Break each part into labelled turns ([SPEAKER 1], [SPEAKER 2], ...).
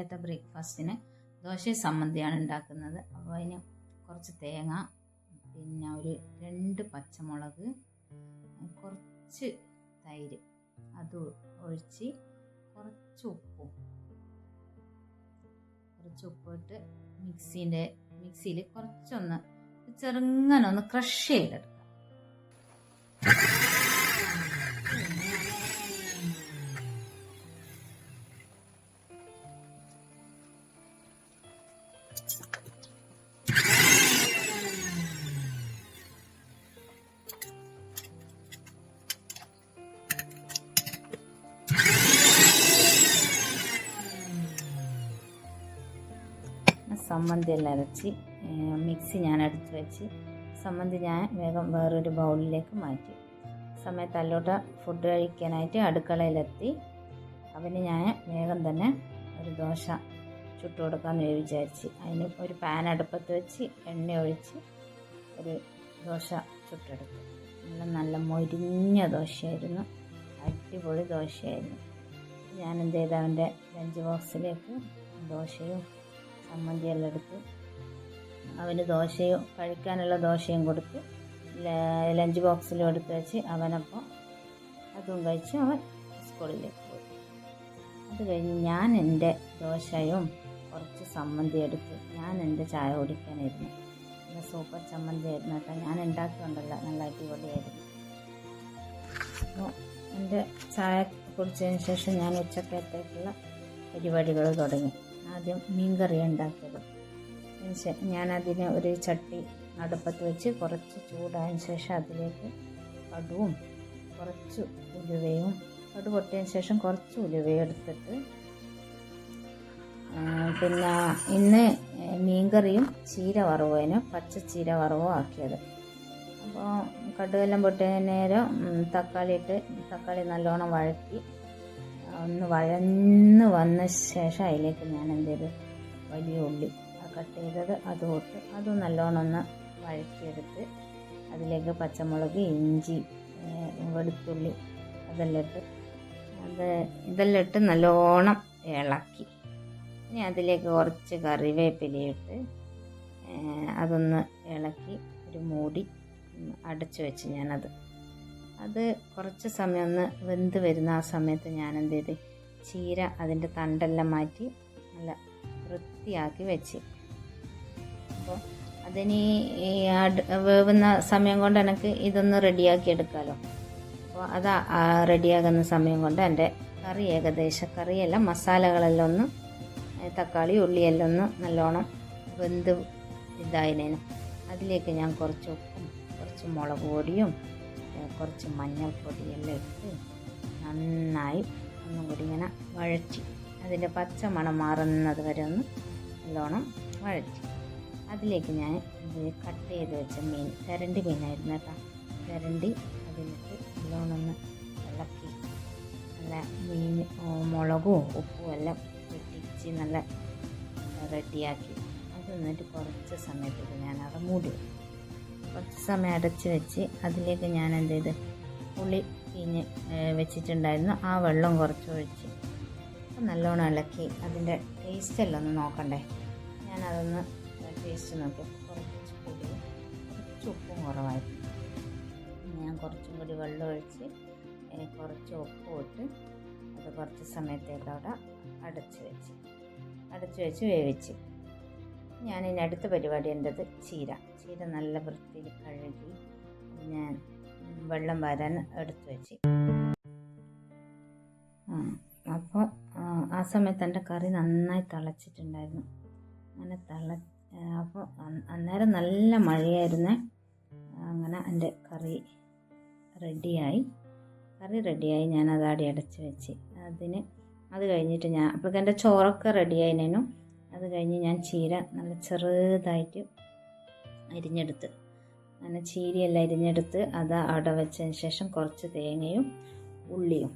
[SPEAKER 1] രാവിലത്തെ ബ്രേക്ക്ഫാസ്റ്റിന് ദോശ ചമ്മന്തിയാണ് ഉണ്ടാക്കുന്നത്. അപ്പോൾ അതിന് കുറച്ച് തേങ്ങ, പിന്നെ ഒരു 2 പച്ചമുളക്, കുറച്ച് തൈര് അത് ഒഴിച്ച് കുറച്ച് ഉപ്പിട്ട് മിക്സിയിൽ കുറച്ചൊന്ന് ചെറുങ്ങനെ ഒന്ന് ക്രഷ് ചെയ്തെടുക്കാം. സമ്മന്തി എല്ലാം അരച്ച് മിക്സി ഞാൻ എടുത്ത് വെച്ച് സമ്മന്തി ഞാൻ വേഗം വേറൊരു ബൗളിലേക്ക് മാറ്റി. സമയത്ത് അല്ലോട്ട് ഫുഡ് കഴിക്കാനായിട്ട് അടുക്കളയിലെത്തി. അവന് ഞാൻ വേഗം തന്നെ ഒരു ദോശ ചുട്ടു കൊടുക്കാമെന്ന് വിചാരിച്ച് അതിന് ഒരു പാൻ അടുപ്പത്ത് വെച്ച് എണ്ണ ഒഴിച്ച് ഒരു ദോശ ചുട്ടെടുത്തു. നല്ല മൊരിഞ്ഞ ദോശയായിരുന്നു, അടിപൊളി ദോശയായിരുന്നു. ഞാൻ എന്ത് ചെയ്ത് അവൻ്റെ ലഞ്ച് ബോക്സിലേക്ക് ദോശയും ചമ്മന്തിയെല്ലാം എടുത്ത് അവന് കഴിക്കാനുള്ള ദോശയും കൊടുത്ത് ലഞ്ച് ബോക്സിലും എടുത്ത് വെച്ച് അവനപ്പോൾ അതും കഴിച്ച് അവൻ സ്കൂളിലേക്ക് പോയി. അത് കഴിഞ്ഞ് ഞാൻ എൻ്റെ ദോശയും കുറച്ച് ചമ്മന്തി എടുത്ത് ഞാൻ എൻ്റെ ചായ കുടിക്കാനായിരുന്നു. നല്ല സൂപ്പർ ചമ്മന്തി ആയിരുന്നു കേട്ടോ. ഞാൻ ഉണ്ടാക്കിക്കൊണ്ടല്ല, നല്ല അടിപൊളിയായിരുന്നു. അപ്പോൾ എൻ്റെ ചായ കുടിച്ചതിന് ശേഷം ഞാൻ ഉച്ചക്കത്തേക്കുള്ള പരിപാടികൾ തുടങ്ങി. ആദ്യം മീൻകറി ഉണ്ടാക്കിയത്. ഞാനതിന് ഒരു ചട്ടി അടുപ്പത്ത് വെച്ച് കുറച്ച് ചൂടായതിന് ശേഷം അതിലേക്ക് കടുവും കുറച്ച് ഉലുവയും, കടു പൊട്ടിയതിന് ശേഷം കുറച്ച് ഉലുവയും എടുത്തിട്ട്, പിന്നെ ഇന്ന് മീൻകറിയും ചീര വറവും പച്ച ചീര വറവും ആക്കിയത്. അപ്പോൾ കടുവെല്ലാം പൊട്ടിയതിന് നേരം തക്കാളി നല്ലോണം വഴറ്റി ഒന്ന് വഴന്ന് വന്ന ശേഷം അതിലേക്ക് ഞാൻ എന്ത് ചെയ്ത് വലിയ ഉള്ളി കട്ട് ചെയ്തത് അതും നല്ലോണം ഒന്ന് വഴറ്റിയെടുത്ത് അതിലേക്ക് പച്ചമുളക്, ഇഞ്ചി, വെളുത്തുള്ളി ഇതെല്ലാം ഇട്ട് നല്ലോണം ഇളക്കി. ഇനി അതിലേക്ക് കുറച്ച് കറിവേപ്പിലയിട്ട് അതൊന്ന് ഇളക്കി ഒരു മൂടി അടച്ചു വെച്ച് അത് കുറച്ച് സമയം ഒന്ന് വെന്ത് വരുന്ന ആ സമയത്ത് ഞാൻ എന്ത് ചെയ്ത് ചീര അതിൻ്റെ തണ്ടെല്ലാം മാറ്റി നല്ല വൃത്തിയാക്കി വെച്ച്. അപ്പോൾ അതിന് വേവുന്ന സമയം കൊണ്ട് എനിക്ക് ഇതൊന്ന് റെഡിയാക്കി എടുക്കാമല്ലോ. അപ്പോൾ അത് റെഡിയാകുന്ന സമയം കൊണ്ട് എൻ്റെ കറിയെല്ലാം മസാലകളെല്ലാം ഒന്ന് തക്കാളി ഉള്ളിയെല്ലാം ഒന്ന് നല്ലോണം വെന്ത് ഇതായതിനു അതിലേക്ക് ഞാൻ കുറച്ച് ഉപ്പും കുറച്ച് മുളക് പൊടിയും കുറച്ച് മഞ്ഞൾപ്പൊടിയെല്ലാം ഇട്ട് നന്നായി ഒന്നും കൂടി ഇങ്ങനെ വഴറ്റി അതിൻ്റെ പച്ച മണം മാറുന്നത് വരെ ഒന്ന് നല്ലോണം വഴറ്റി അതിലേക്ക് ഞാൻ കട്ട് ചെയ്ത് വെച്ച തെരണ്ടി മീനായിരുന്നു കേട്ടോ. തെരണ്ടി അതിലിട്ട് നല്ലോണം ഒന്ന് ഇളക്കി നല്ല മുളകും ഉപ്പും എല്ലാം വെട്ടിച്ച് നല്ല റെഡിയാക്കി അത് എന്നിട്ട് കുറച്ച് സമയത്തേക്ക് ഞാൻ അത് മൂടി കുറച്ച് സമയം അടച്ച് വെച്ച് അതിലേക്ക് ഞാൻ എന്ത് ചെയ്ത് പുളി പിഴിഞ്ഞ് വെച്ചിട്ടുണ്ടായിരുന്നു, ആ വെള്ളം കുറച്ച് ഒഴിച്ച് നല്ലോണം ഇളക്കി അതിൻ്റെ ടേസ്റ്റെല്ലാം ഒന്ന് നോക്കണ്ടേ. ഞാനതൊന്ന് ടേസ്റ്റ് നോക്കി കുറച്ച് പുളിയും കുറച്ച് ഉപ്പും കുറവായിരുന്നു. ഞാൻ കുറച്ചും കൂടി വെള്ളം ഒഴിച്ച് കുറച്ച് ഉപ്പും ഇട്ട് അത് കുറച്ച് സമയത്തേക്ക് അവിടെ അടച്ച് വെച്ച് വേവിച്ച്. ഞാനിനി അടുത്ത പരിപാടി എൻ്റെത് ചീര നല്ല വൃത്തിയിൽ കഴുകി ഞാൻ വെള്ളം വരാൻ എടുത്ത് വെച്ച്. അപ്പോൾ ആ സമയത്ത് എൻ്റെ കറി നന്നായി തിളച്ചിട്ടുണ്ടായിരുന്നു. അങ്ങനെ അപ്പോൾ അന്നേരം നല്ല മഴയായിരുന്നേ. അങ്ങനെ എൻ്റെ കറി റെഡിയായി ഞാനത് ആടി അടച്ച് വെച്ച്. അത് കഴിഞ്ഞിട്ട് അപ്പോഴേക്കും എൻ്റെ ചോറൊക്കെ റെഡിയായിനു. അത് കഴിഞ്ഞ് ഞാൻ ചീര നല്ല ചെറുതായിട്ട് അരിഞ്ഞെടുത്ത് അങ്ങനെ ചീരയെല്ലാം അരിഞ്ഞെടുത്ത് അത് അവിടെ വെച്ചതിന് ശേഷം കുറച്ച് തേങ്ങയും ഉള്ളിയും,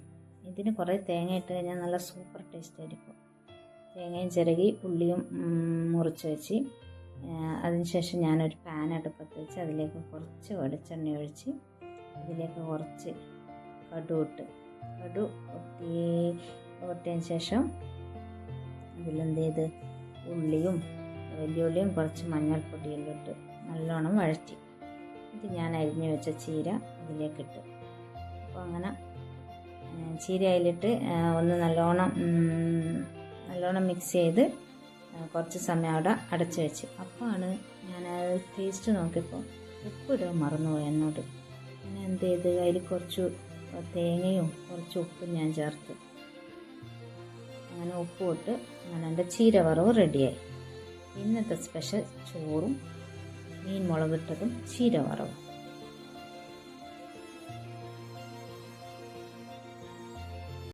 [SPEAKER 1] ഇതിന് കുറേ തേങ്ങ ഇട്ട് കഴിഞ്ഞാൽ നല്ല സൂപ്പർ ടേസ്റ്റ് ആയിരിക്കും. തേങ്ങയും ചിരകി ഉള്ളിയും മുറിച്ച് വെച്ച് അതിനുശേഷം ഞാനൊരു പാൻ അടുപ്പത്ത് വെച്ച് അതിലേക്ക് കുറച്ച് വെളിച്ചെണ്ണ ഒഴിച്ച് അതിലേക്ക് കുറച്ച് കടു പൊട്ടിയതിന് ശേഷം അതിലെന്ത് ചെയ്ത് ഉള്ളിയും വലിയ ഉള്ളിയും കുറച്ച് മഞ്ഞൾപ്പൊടിയെല്ലാം ഇട്ട് നല്ലോണം വഴറ്റി. എന്നിട്ട് ഞാൻ അരിഞ്ഞു വെച്ച ചീര അതിലേക്കിട്ട്. അപ്പോൾ അങ്ങനെ ചീര അതിലിട്ട് ഒന്ന് നല്ലോണം മിക്സ് ചെയ്ത് കുറച്ച് സമയം അവിടെ അടച്ചു വെച്ച്. അപ്പോഴാണ് ഞാൻ ടേസ്റ്റ് നോക്കിയപ്പോൾ ഉപ്പിടാൻ മറന്നുപോയി എന്നോട്. ഞാൻ എന്ത് ചെയ്ത് അതിൽ കുറച്ച് തേങ്ങയും കുറച്ച് ഉപ്പും ഞാൻ ചേർത്ത്. അങ്ങനെ ഉപ്പ് ഇട്ട് അങ്ങനെ എൻ്റെ ചീര വറവ് റെഡിയായി. ഇന്നത്തെ സ്പെഷ്യൽ ചോറും മീൻ മുളകിട്ടതും ചീര വറവും.